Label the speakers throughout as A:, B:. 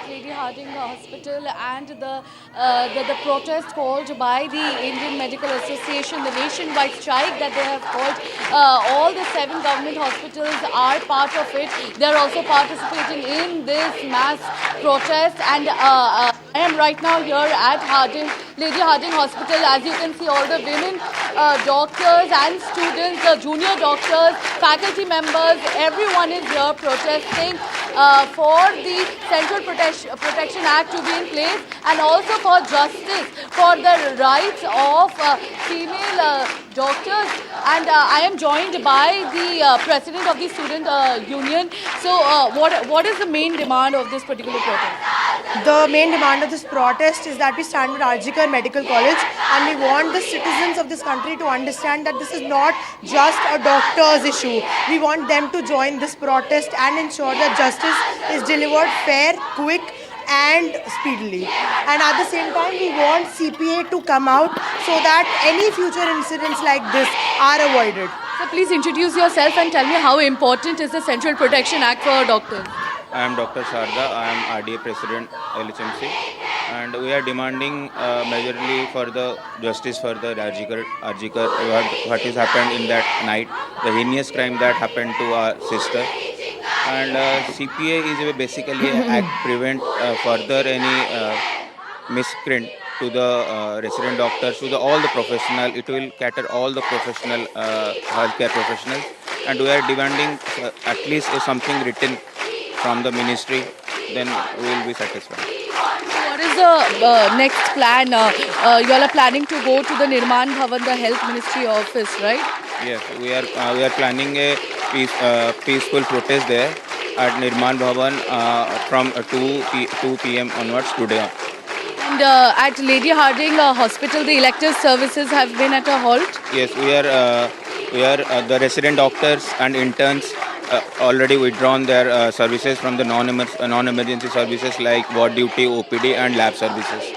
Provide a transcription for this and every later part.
A: at Lady Hardinge Hospital and the protest called by the Indian Medical Association, the nationwide strike that they have called. All the 7 government hospitals are part of it. They are also participating in this mass protest, and I am right now here at Lady Hardinge Hospital. As you can see, all the women doctors and students, junior doctors, faculty members, everyone is here protesting for the Central Protection Act to be in place, and also for justice, for the rights of female doctors. And I am joined by the president of the student union. So what is the main demand of this particular protest?
B: The main demand of this protest is that we stand with RG Kar Medical College, and we want the citizens of this country to understand that this is not just a doctor's issue. We want them to join this protest and ensure that justice is delivered fair, quick and speedily. And at the same time, we want CPA to come out so that any future incidents like this are avoided.
A: So please introduce yourself and tell me how important is the Central Protection Act for doctors?
C: I am Dr. Sharda. I am RDA President LHMC, and we are demanding majorly for the justice for the RG Kar, what has happened in that night, the heinous crime that happened to our sister. And CPA is basically an act prevent further any miscreant to the resident doctors, to all the professional. It will cater all the professional healthcare professionals, and we are demanding at least something written from the ministry, then we will be satisfied.
A: What is the next plan? You all are planning to go to the Nirman Bhavan, the Health Ministry office, right?
C: Yes, we are planning a peaceful protest there at Nirman Bhavan from 2 p.m. onwards today.
A: And at Lady Hardinge Hospital, the elective services have been at a halt.
C: Yes, we are the resident doctors and interns already withdrawn their services from the non-emergency services like ward duty, OPD and lab services.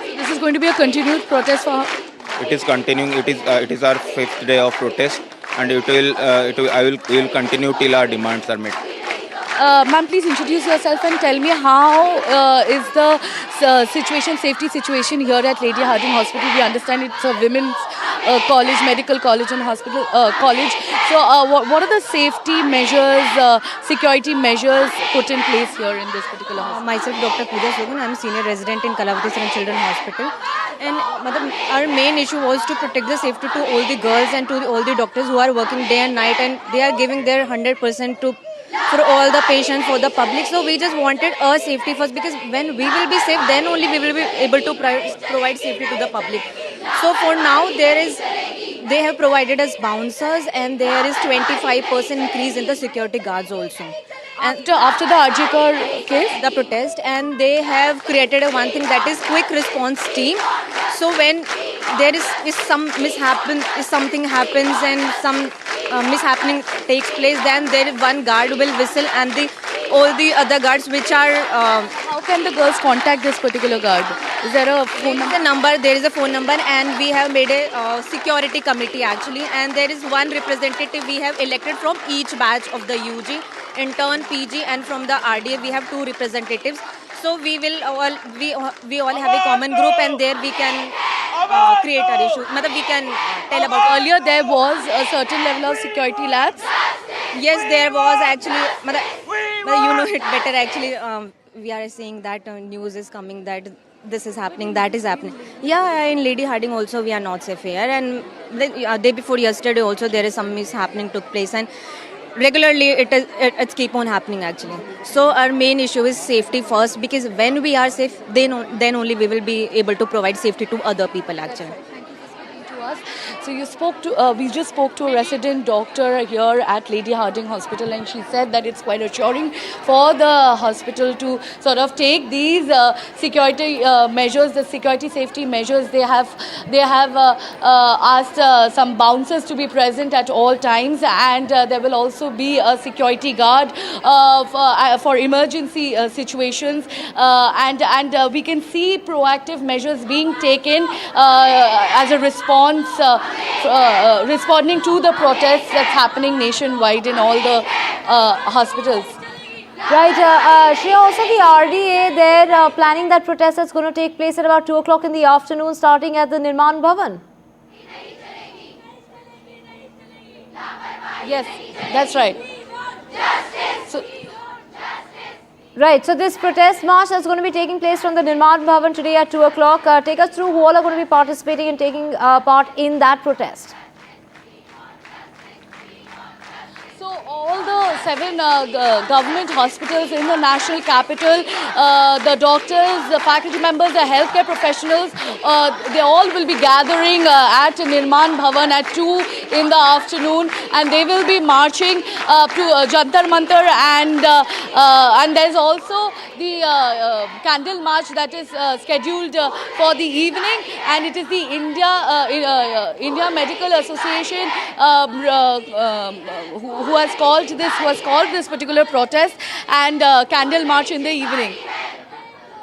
A: This is going to be a continued protest for her?
C: It is continuing. It is our 5th day of protest, and we will continue till our demands are met.
A: Ma'am, please introduce yourself and tell me how is the safety situation here at Lady Hardinge Hospital. We understand it's a women's college, medical college and hospital college. So what are the safety measures, security measures put in place here in this particular hospital?
D: Myself, Dr. Pooja Sogan. I am senior resident in Kalavati Saran Children's Hospital. And our main issue was to protect the safety to all the girls and to all the doctors who are working day and night, and they are giving their 100% for all the patients, for the public. So we just wanted our safety first, because when we will be safe, then only we will be able to provide safety to the public. So for now, they have provided us bouncers, and there is 25% increase in the security guards also. And
A: After the RG Kar case,
D: the protest, and they have created one thing, that is quick response team. So when there is something happens and some mishappening takes place, then there is one guard will whistle, and all the other guards which are
A: how can the girls contact this particular guard? Is there a phone number?
D: there is a phone number, and we have made a security committee actually, and there is one representative we have elected from each batch of the UG, intern, PG, and from the RDA we have 2 representatives. So we all have a common group, and there we can create our issue. We can tell about.
A: Earlier there was a certain level of security lapse.
D: Yes, there was actually. You know it better actually. We are seeing that news is coming that this is happening, that is happening. Yeah, in Lady Hardinge also we are not safe here, and the day before yesterday also there is some mishappening took place, and regularly it's keep on happening actually. So our main issue is safety first, because when we are safe, then only we will be able to provide safety to other people actually.
A: To us. So we just spoke to a resident doctor here at Lady Hardinge Hospital, and she said that it's quite assuring for the hospital to sort of take these security measures, the security safety measures. They have asked some bouncers to be present at all times, and there will also be a security guard for emergency situations, and we can see proactive measures being taken as a response. Responding to the protests that's happening nationwide in all the hospitals.
E: Right, Shreya, also the RDA, they're planning that protest that's going to take place at about 2 o'clock in the afternoon, starting at the Nirman Bhavan.
A: Yes, that's right. So,
E: Right, so this protest march is going to be taking place from the Nirman Bhavan today at 2 o'clock. Take us through who all are going to be participating and taking part in that protest.
A: so all the 7 government hospitals in the national capital, the doctors, the faculty members, the healthcare professionals, they all will be gathering at Nirman Bhavan at 2 in the afternoon, and they will be marching to Jantar Mantar, and there's also the candle march that is scheduled for the evening, and it is the India Medical Association who has called this particular protest and candle march in the evening.